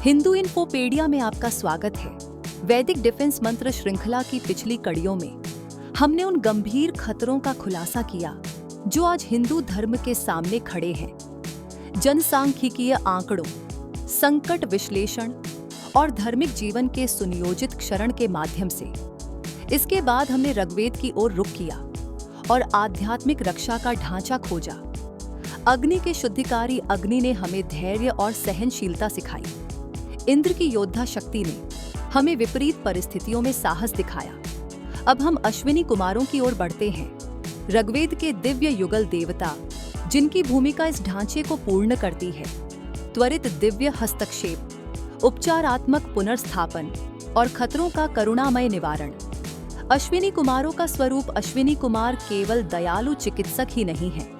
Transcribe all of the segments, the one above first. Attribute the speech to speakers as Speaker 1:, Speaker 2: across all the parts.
Speaker 1: हिंदू इन्फोपीडिया में आपका स्वागत है। वैदिक डिफेंस मंत्र श्रृंखला की पिछली कड़ियों में हमने उन गंभीर खतरों का खुलासा किया जो आज हिंदू धर्म के सामने खड़े हैं। जनसांख्यिकीय आंकड़ों, संकट विश्लेषण और धार्मिक जीवन के सुनियोजित क्षरण के माध्यम से। इसके बाद हमने ऋग्वेद की ओर रुख किया और आध्यात्मिक रक्षा का ढांचा खोजा। अग्नि के शुद्धिकारी अग्नि ने हमें धैर्य और सहनशीलता सिखाई। इंद्र की योद्धा शक्ति ने हमें विपरीत परिस्थितियों में साहस दिखाया। अब हम अश्विनी कुमारों की ओर बढ़ते हैं, ऋग्वेद के दिव्य युगल देवता जिनकी भूमिका इस ढांचे को पूर्ण करती है। त्वरित दिव्य हस्तक्षेप, उपचारात्मक पुनर्स्थापन और खतरों का करुणामय निवारण। अश्विनी कुमारों का स्वरूप। अश्विनी कुमार केवल दयालु चिकित्सक ही नहीं हैं,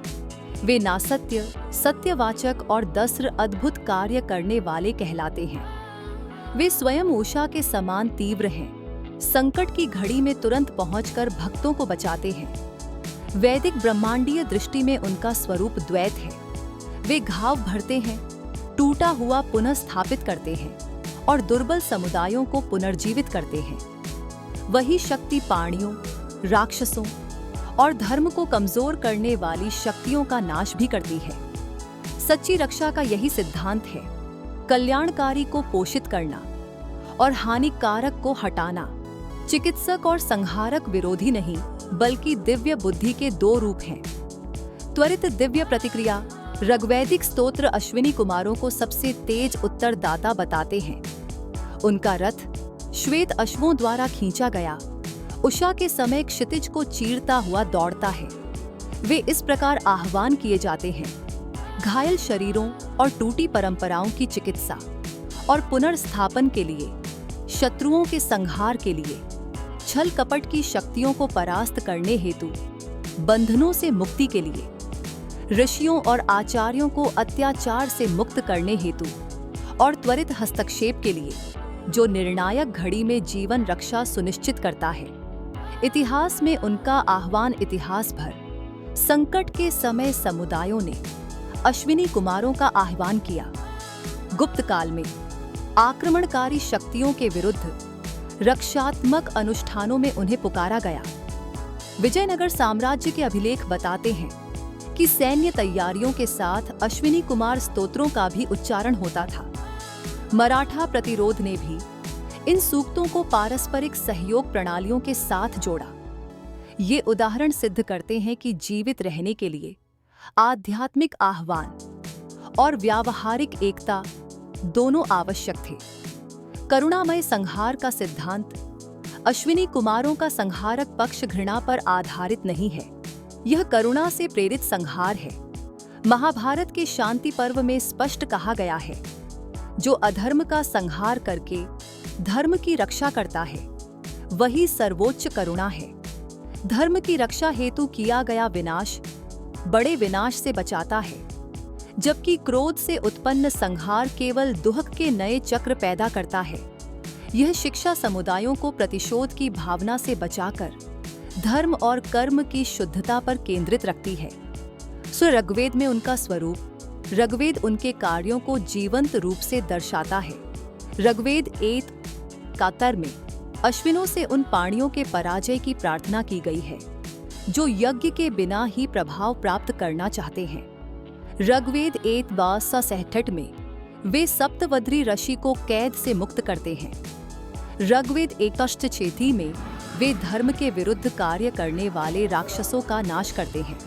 Speaker 1: वे नासत्य, सत्यवाचक और दस्र अद्भुत कार्य करने वाले कहलाते हैं। वे स्वयं उषा के समान तीव्र हैं, संकट की घड़ी में तुरंत पहुंचकर भक्तों को बचाते हैं। वैदिक ब्रह्मांडीय दृष्टि में उनका स्वरूप द्वैत है। वे घाव भरते हैं, टूटा हुआ पुनः स्थापित करते हैं और दुर्बल समुदायों को पुनर्जीवित करते हैं। वही शक्ति पाणियों, राक्षसों और धर्म को कमजोर करने वाली शक्तियों का नाश भी करती है। सच्ची रक्षा का यही सिद्धांत है, कल्याणकारी को पोषित करना और हानिकारक को हटाना। चिकित्सक और संहारक विरोधी नहीं, बल्कि दिव्य बुद्धि के दो रूप हैं। त्वरित दिव्य प्रतिक्रिया। ऋग्वैदिक स्तोत्र अश्विनी कुमारों को सबसे तेज उत्तरदाता बताते हैं। उनका रथ श्वेत अश्वों द्वारा खींचा गया उषा के समय क्षितिज को चीरता हुआ दौड़ता है। वे इस प्रकार आह्वान किए जाते हैं, घायल शरीरों और टूटी परंपराओं की चिकित्सा और पुनर्स्थापन के लिए, शत्रुओं के संहार के लिए, छल कपट की शक्तियों को परास्त करने हेतु, बंधनों से मुक्ति के लिए, ऋषियों और आचार्यों को अत्याचार से मुक्त करने हेतु और त्वरित हस्तक्षेप के लिए, जो निर्णायक घड़ी में जीवन रक्षा सुनिश्चित करता है। इतिहास में उनका आह्वान इतिहास भर संकट के समय समुदायों ने अश्विनी कुमारों का आह्वान किया। गुप्त काल में आक्रमणकारी शक्तियों के विरुद्ध रक्षात्मक अनुष्ठानों में उन्हें पुकारा गया। विजयनगर साम्राज्य के अभिलेख बताते हैं कि सैन्य तैयारियों के साथ अश्विनी कुमार स्तोत्रों का भी उच्चारण होता था। मराठा प्रतिरोध ने भी इन सूक्तों को पारस्परिक सहयोग प्रणालियों के साथ जोड़ा। ये उदाहरण सिद्ध करते हैं कि जीवित रहने के लिए आध्यात्मिक आह्वान और व्यावहारिक एकता दोनों आवश्यक थे। करुणामय संहार का सिद्धांत। अश्विनी कुमारों का संहारक पक्ष घृणा पर आधारित नहीं है, यह करुणा से प्रेरित संहार है। महाभारत के शांति पर्व में स्पष्ट कहा गया है, जो अधर्म का संहार करके धर्म की रक्षा करता है, वही सर्वोच्च करुणा है। धर्म की रक्षा हेतु किया गया विनाश बड़े विनाश से बचाता है, जबकि क्रोध से उत्पन्न संहार केवल दुहक के नए चक्र पैदा करता है। यह शिक्षा समुदायों को प्रतिशोध की भावना से बचाकर धर्म और कर्म की शुद्धता पर केंद्रित रखती है। ऋग्वेद में उनका स्वरूप। ऋग्वेद उनके कार्यों को जीवंत रूप से दर्शाता है। ऋग्वेद 1 कातर में अश्विनों से उन पाणियों के पराजय की प्रार्थना की गई है, जो यज्ञ के बिना ही प्रभाव प्राप्त करना चाहते हैं। ऋग्वेद 1:66 में वे सप्तवद्री ऋषि को कैद से मुक्त करते हैं। ऋग्वेद 1:6 में वे धर्म के विरुद्ध कार्य करने वाले राक्षसों का नाश करते हैं।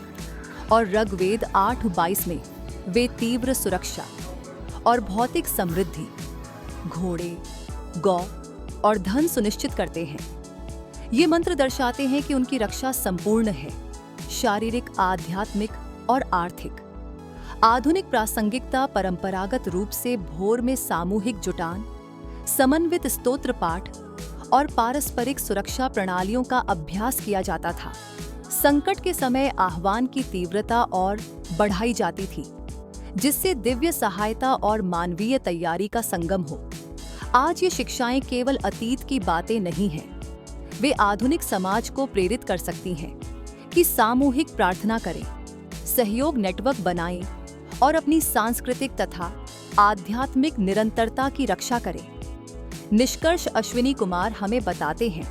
Speaker 1: और ऋग्वेद 8:22 में वे तीव्र सुरक्षा और भौतिक समृद्धि, घोड़े, गौ और धन सुनिश्चित करते हैं। ये मंत्र दर्शाते हैं कि उनकी रक्षा संपूर्ण है, शारीरिक, आध्यात्मिक और आर्थिक। आधुनिक प्रासंगिकता। परंपरागत रूप से भोर में सामूहिक जुटान, समन्वित स्तोत्र पाठ और पारस्परिक सुरक्षा प्रणालियों का अभ्यास किया जाता था। संकट के समय आह्वान की तीव्रता और बढ़ाई जाती थी, जिससे दिव्य सहायता और मानवीय तैयारी का संगम हो। आज ये शिक्षाएं केवल अतीत की बातें नहीं हैं, वे आधुनिक समाज को प्रेरित कर सकती हैं कि सामूहिक प्रार्थना करें, सहयोग नेटवर्क बनाएं और अपनी सांस्कृतिक तथा आध्यात्मिक निरंतरता की रक्षा करे। निष्कर्ष अश्विनी कुमार हमें बताते हैं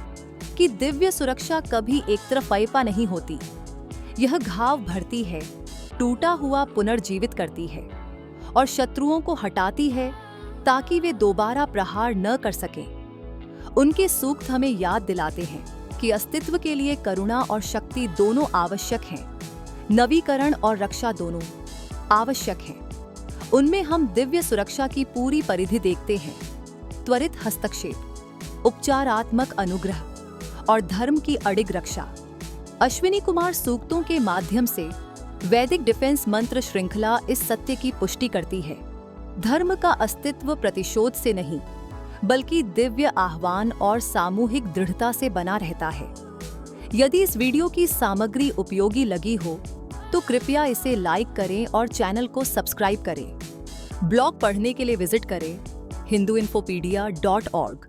Speaker 1: कि दिव्य सुरक्षा कभी एक तरफा नहीं होती। यह घाव भरती है, टूटा हुआ पुनर्जीवित करती है और शत्रुओं को हटाती है ताकि वे दोबारा प्रहार न कर सकें। उनके सूक्त हमें याद दिलाते हैं कि अस्तित्व के लिए करुणा और शक्ति दोनों आवश्यक हैं, नवीकरण और रक्षा दोनों आवश्यक हैं। उनमें हम दिव्य सुरक्षा की पूरी परिधि देखते हैं: त्वरित हस्तक्षेप, उपचारात्मक अनुग्रह और धर्म की अडिग रक्षा। अश्विनी कुमार सूक्तों के माध्यम से वैदिक डिफेंस मंत्र श्रृंखला इस सत्य की पुष्टि करती है: धर्म का अस्तित्व प्रतिशोध से नहीं, बल्कि दिव्य आह्वान और सामूहिक दृढ़ता से बना रहता है। यदि इस वीडियो की सामग्री उपयोगी लगी हो तो कृपया इसे लाइक करें और चैनल को सब्सक्राइब करें। ब्लॉग पढ़ने के लिए विजिट करें hinduinfopedia.org।